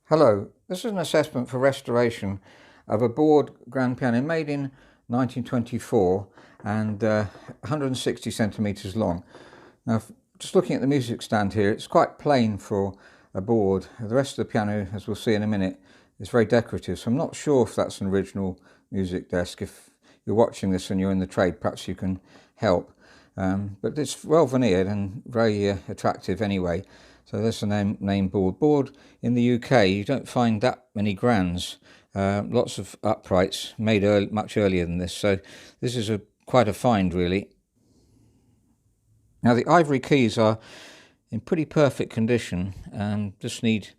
Hello, this is an assessment for restoration of a board grand piano made in 1924 and 160 centimetres long. Now, just looking at the music stand here, it's quite plain for a board. The rest of the piano, as we'll see in a minute, is very decorative, so I'm not sure if that's an original music desk. If you're watching this and you're in the trade, perhaps you can help. But it's well veneered and very attractive anyway. So there's the name board. Board in the UK, you don't find that many grands. Lots of uprights made much earlier than this. So this is quite a find, really. Now the ivory keys are in pretty perfect condition and just need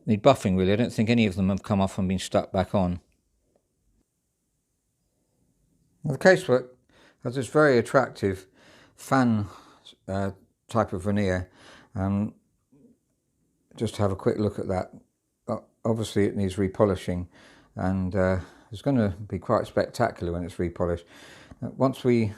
buffing, really. I don't think any of them have come off and been stuck back on. Now, the casework has this very attractive fan type of veneer. Just to have a quick look at that. Obviously it needs repolishing, and it's going to be quite spectacular when it's repolished. Once we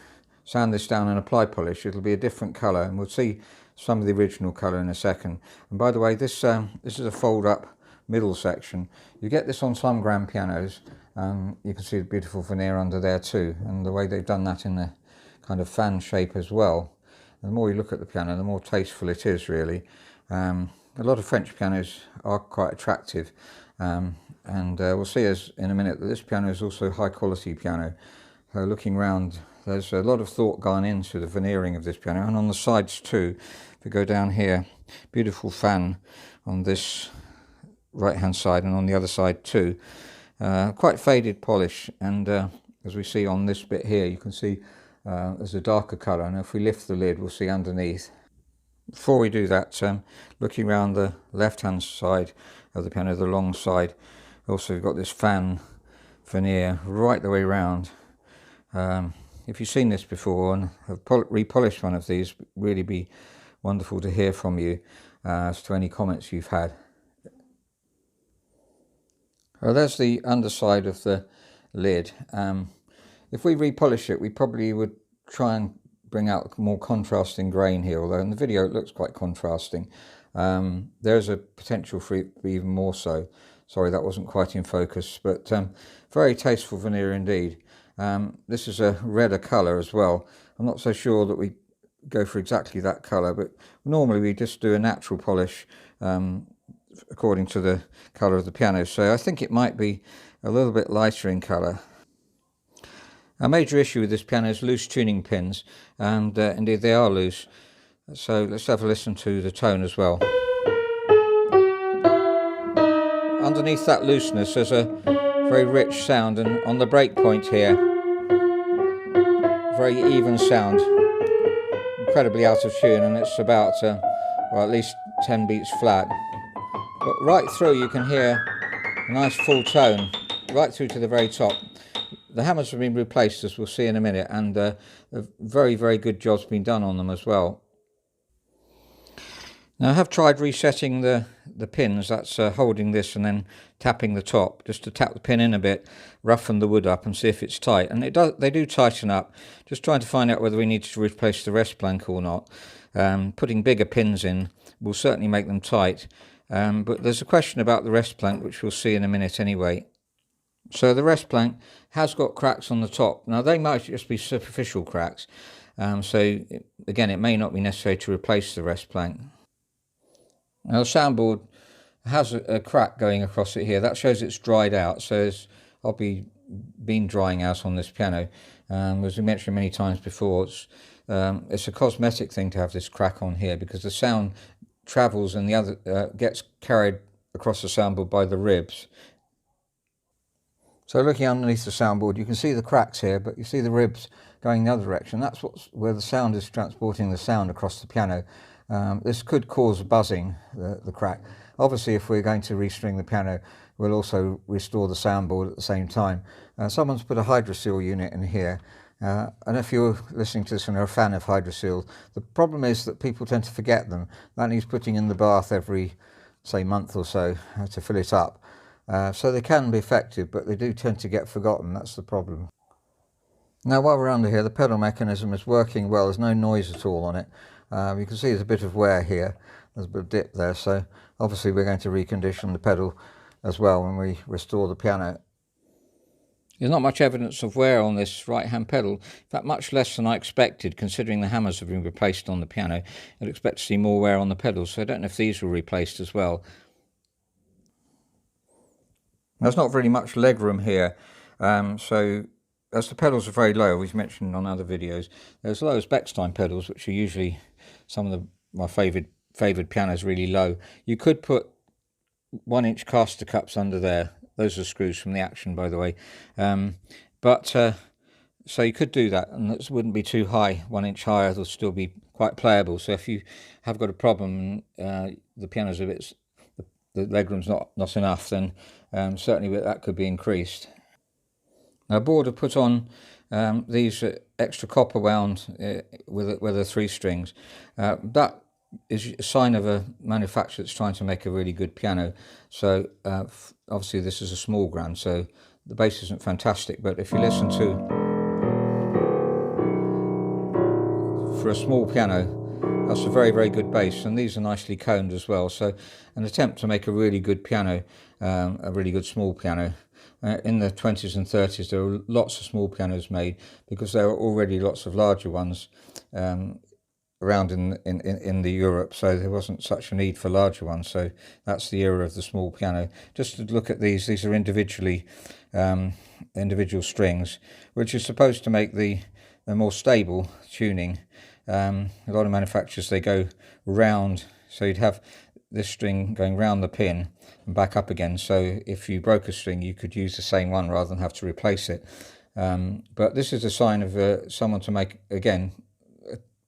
sand this down and apply polish, it'll be a different colour, and we'll see some of the original colour in a second. And by the way, this is a fold up middle section. You get this on some grand pianos. You can see the beautiful veneer under there too, and the way they've done that in a kind of fan shape as well. And the more you look at the piano, the more tasteful it is, really. A lot of French pianos are quite attractive, and we'll see in a minute that this piano is also a high quality piano. So looking round, there's a lot of thought gone into the veneering of this piano, and on the sides too. If we go down here, beautiful fan on this right hand side and on the other side too. Quite faded polish, and as we see on this bit here, you can see there's a darker colour, and if we lift the lid we'll see underneath. Before we do that, looking around the left hand side of the piano, the long side, also we've got this fan veneer right the way around. If you've seen this before and have repolished one of these, really be wonderful to hear from you as to any comments you've had. Well, there's the underside of the lid. If we repolish it, we probably would try and bring out more contrasting grain here, although in the video it looks quite contrasting. There's a potential for it to be even more so. Sorry, that wasn't quite in focus, but very tasteful veneer indeed. This is a redder colour as well. I'm not so sure that we go for exactly that colour, but normally we just do a natural polish according to the colour of the piano, so I think it might be a little bit lighter in colour. A major issue with this piano is loose tuning pins, and indeed they are loose. So let's have a listen to the tone as well. Underneath that looseness there's a very rich sound, and on the break point here, very even sound, incredibly out of tune, and it's about well, at least 10 beats flat. But right through you can hear a nice full tone, right through to the very top. The hammers have been replaced, as we'll see in a minute, and a very, very good job's been done on them as well. Now I have tried resetting the pins, that's holding this and then tapping the top, just to tap the pin in a bit, roughen the wood up and see if it's tight. And they do tighten up. Just trying to find out whether we need to replace the Wrestplank or not. Putting bigger pins in will certainly make them tight. But there's a question about the Wrestplank, which we'll see in a minute anyway. So the Wrestplank has got cracks on the top. Now they might just be superficial cracks, so again it may not be necessary to replace the Wrestplank. Now the soundboard has a crack going across it here. That shows it's dried out, so I'll been drying out on this piano. As we mentioned many times before, it's a cosmetic thing to have this crack on here, because the sound travels and the other gets carried across the soundboard by the ribs. So looking underneath the soundboard, you can see the cracks here, but you see the ribs going the other direction. That's where the sound is transporting the sound across the piano. This could cause buzzing, the crack. Obviously, if we're going to restring the piano, we'll also restore the soundboard at the same time. Someone's put a Hydroceel unit in here. And if you're listening to this and are a fan of Hydroceel, the problem is that people tend to forget them. That needs putting in the bath every, say, month or so to fill it up. So they can be effective, but they do tend to get forgotten. That's the problem. Now while we're under here, the pedal mechanism is working well. There's no noise at all on it. You can see there's a bit of wear here. There's a bit of dip there, so Obviously we're going to recondition the pedal as well when we restore the piano. There's not much evidence of wear on this right hand pedal, in fact much less than I expected considering the hammers have been replaced on the piano. I'd expect to see more wear on the pedals, so I don't know if these were replaced as well. There's not really much leg room here, so as the pedals are very low, we've mentioned on other videos, they're as low as Bechstein pedals, which are usually some of my favoured pianos really low. You could put 1-inch caster cups under there. Those are screws from the Action, by the way. So you could do that, and it wouldn't be too high. 1 inch higher, they'll still be quite playable. So if you have got a problem, the piano's a bit, the legroom's not enough, then certainly that could be increased. Now, board have put on these extra copper wound with the 3 strings. That is a sign of a manufacturer that's trying to make a really good piano. So obviously this is a small grand, so the bass isn't fantastic, but if you listen to, for a small piano, that's a very, very good bass, and these are nicely coned as well. So an attempt to make a really good piano, a really good small piano. In the 20s and 30s there were lots of small pianos made because there were already lots of larger ones around in the Europe, so there wasn't such a need for larger ones. So that's the era of the small piano. Just to look at these are individually individual strings, which is supposed to make the more stable tuning. A lot of manufacturers, they go round, so you'd have this string going round the pin and back up again, so if you broke a string you could use the same one rather than have to replace it. But this is a sign of someone to make, again,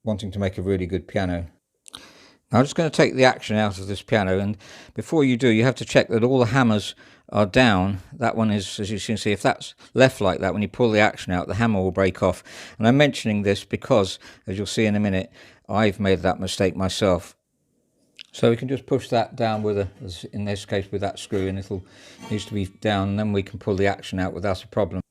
wanting to make a really good piano. Now I'm just going to take the Action out of this piano, and before you do, you have to check that all the hammers are down. That one is, as you can see, if that's left like that, when you pull the Action out, the hammer will break off. And I'm mentioning this because, as you'll see in a minute, I've made that mistake myself. So we can just push that down with in this case with that screw, and it'll needs to be down, and then we can pull the Action out without a problem.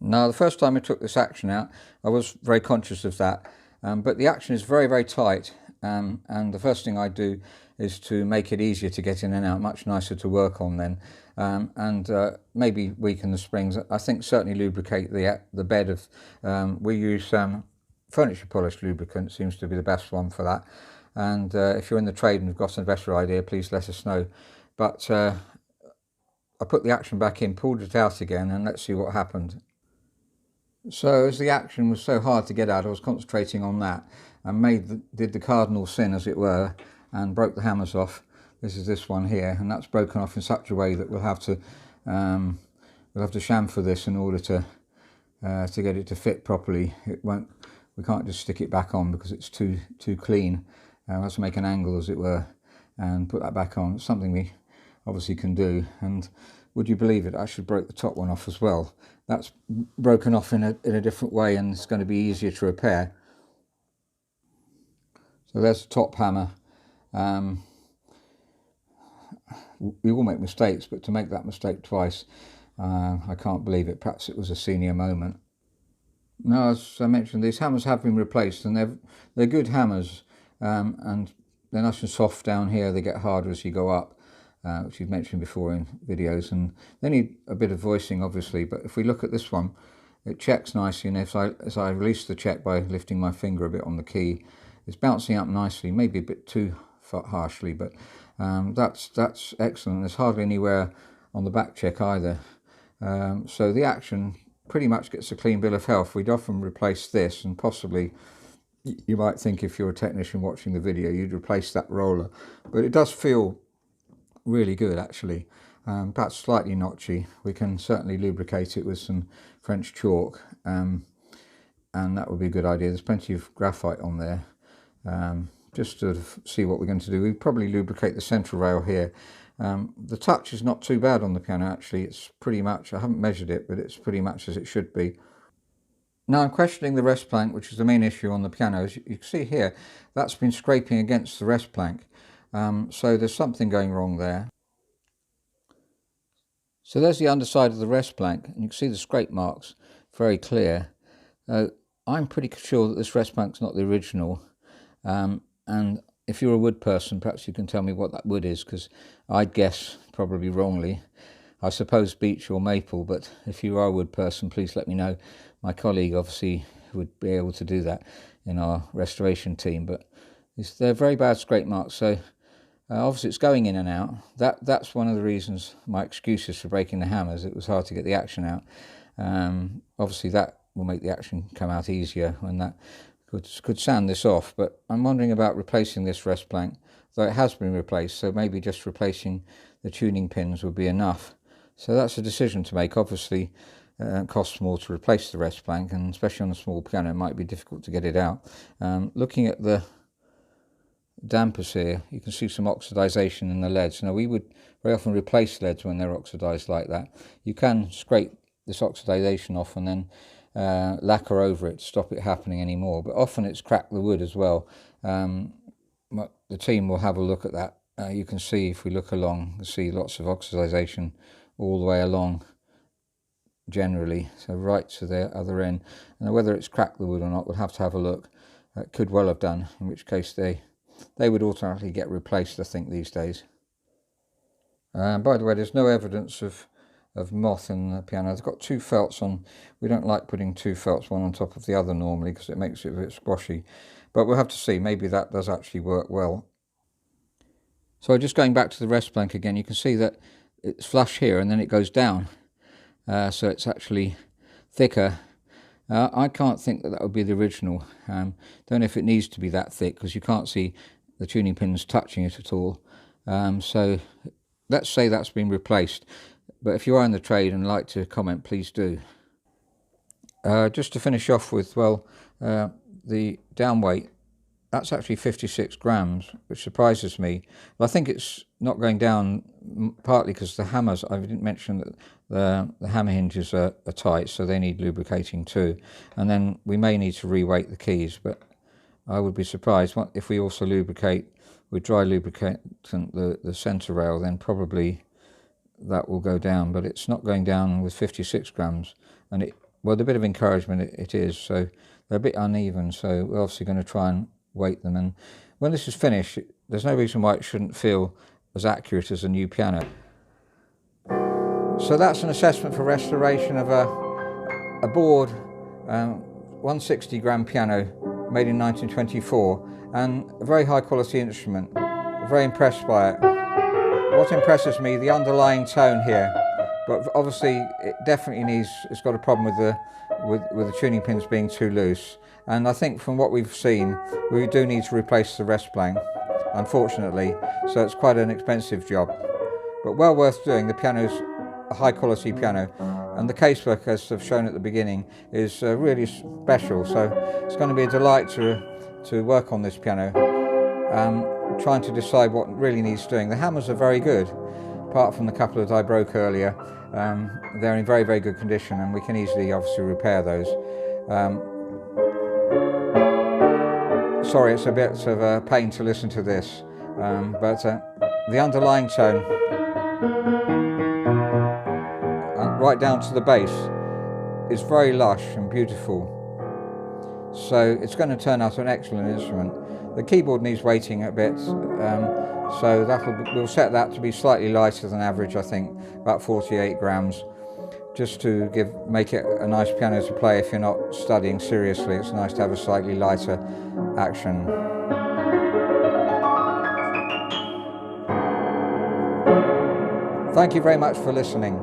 Now, the first time I took this Action out, I was very conscious of that, but the Action is very, very tight, and the first thing I do is to make it easier to get in and out, much nicer to work on then, and maybe weaken the springs. I think certainly lubricate the bed of, we use furniture polish lubricant, seems to be the best one for that. And if you're in the trade and have got a better idea, please let us know. But I put the Action back in, pulled it out again, and let's see what happened. So as the Action was so hard to get out, I was concentrating on that and did the cardinal sin, as it were, and broke the hammers off. This is this one here, and that's broken off in such a way that we'll have to chamfer this in order to get it to fit properly. It won't. We can't just stick it back on because it's too clean. We'll have to make an angle, as it were, and put that back on. It's something we obviously can do. And would you believe it, I actually broke the top one off as well. That's broken off in a different way, and it's going to be easier to repair. So there's the top hammer. We all make mistakes, but to make that mistake twice, I can't believe it. Perhaps it was a senior moment. Now, as I mentioned, these hammers have been replaced, and they're good hammers, and they're nice and soft down here. They get harder as you go up, which you've mentioned before in videos, and they need a bit of voicing, obviously. But if we look at this one, it checks nicely, and as I release the check by lifting my finger a bit on the key, it's bouncing up nicely, maybe a bit too harshly, but that's excellent. There's hardly anywhere on the back check either. So the Action pretty much gets a clean bill of health. We'd often replace this, and possibly, you might think if you're a technician watching the video, you'd replace that roller, but it does feel really good actually. Perhaps slightly notchy. We can certainly lubricate it with some French chalk, and that would be a good idea. There's plenty of graphite on there. Just to see what we're going to do, we probably lubricate the central rail here. The touch is not too bad on the piano actually. It's pretty much, I haven't measured it, but it's pretty much as it should be. Now I'm questioning the Wrestplank, which is the main issue on the piano. As you can see here, that's been scraping against the Wrestplank. So there's something going wrong there. So there's the underside of the Wrestplank, and you can see the scrape marks very clear. I'm pretty sure that this Wrestplank's not the original, and if you're a wood person, perhaps you can tell me what that wood is, because I'd guess, probably wrongly, I suppose beech or maple, but if you are a wood person, please let me know. My colleague obviously would be able to do that in our restoration team, but they're very bad scrape marks, so obviously it's going in and out. That's one of the reasons, my excuses for breaking the hammers. It was hard to get the action out. Obviously that will make the action come out easier when that could sand this off, but I'm wondering about replacing this Wrestplank, though it has been replaced, so maybe just replacing the tuning pins would be enough. So that's a decision to make. Obviously it costs more to replace the Wrestplank, and especially on a small piano it might be difficult to get it out. Looking at the dampers here, you can see some oxidization in the leads. Now we would very often replace leads when they're oxidized like that. You can scrape this oxidization off and then lacquer over it to stop it happening anymore, but often it's cracked the wood as well. The team will have a look at that. You can see, if we look along, you see lots of oxidization all the way along generally, so right to the other end. And whether it's cracked the wood or not, we'll have to have a look. It could well have done, in which case they would automatically get replaced, I think, these days. By the way, there's no evidence of moth in the piano. I've got two felts on. We don't like putting two felts one on top of the other normally, because it makes it a bit squashy, but we'll have to see. Maybe that does actually work well. So just going back to the Wrestplank again, you can see that it's flush here and then it goes down, so it's actually thicker. I can't think that would be the original. Don't know if it needs to be that thick, because you can't see the tuning pins touching it at all. So let's say that's been replaced. But if you are in the trade and like to comment, please do. Just to finish off with, well, the down weight, that's actually 56 grams, which surprises me. But I think it's not going down partly because the hammers, I didn't mention that the hammer hinges are tight, so they need lubricating too. And then we may need to re-weight the keys, but I would be surprised if we also lubricate with dry lubricant the centre rail, then probably that will go down. But it's not going down with 56 grams. And well, the bit of encouragement it is, so they're a bit uneven, so we're obviously going to try and weight them. And when this is finished, there's no reason why it shouldn't feel as accurate as a new piano. So that's an assessment for restoration of a bored 160 grand piano made in 1924, and a very high quality instrument. Very impressed by it. What impresses me, the underlying tone here, but obviously it definitely it's got a problem with the tuning pins being too loose. And I think from what we've seen, we do need to replace the Wrestplank, unfortunately, so it's quite an expensive job. But well worth doing. The piano's a high quality piano, and the casework, as I've shown at the beginning, is really special, so it's going to be a delight to work on this piano, trying to decide what really needs doing. The hammers are very good, apart from the couple that I broke earlier. They're in very, very good condition, and we can easily obviously repair those. Sorry, it's a bit of a pain to listen to this, but the underlying tone, right down to the bass, is very lush and beautiful. So it's going to turn out an excellent instrument. The keyboard needs weighting a bit, so we'll set that to be slightly lighter than average, I think, about 48 grams, just to make it a nice piano to play if you're not studying seriously. It's nice to have a slightly lighter action. Thank you very much for listening.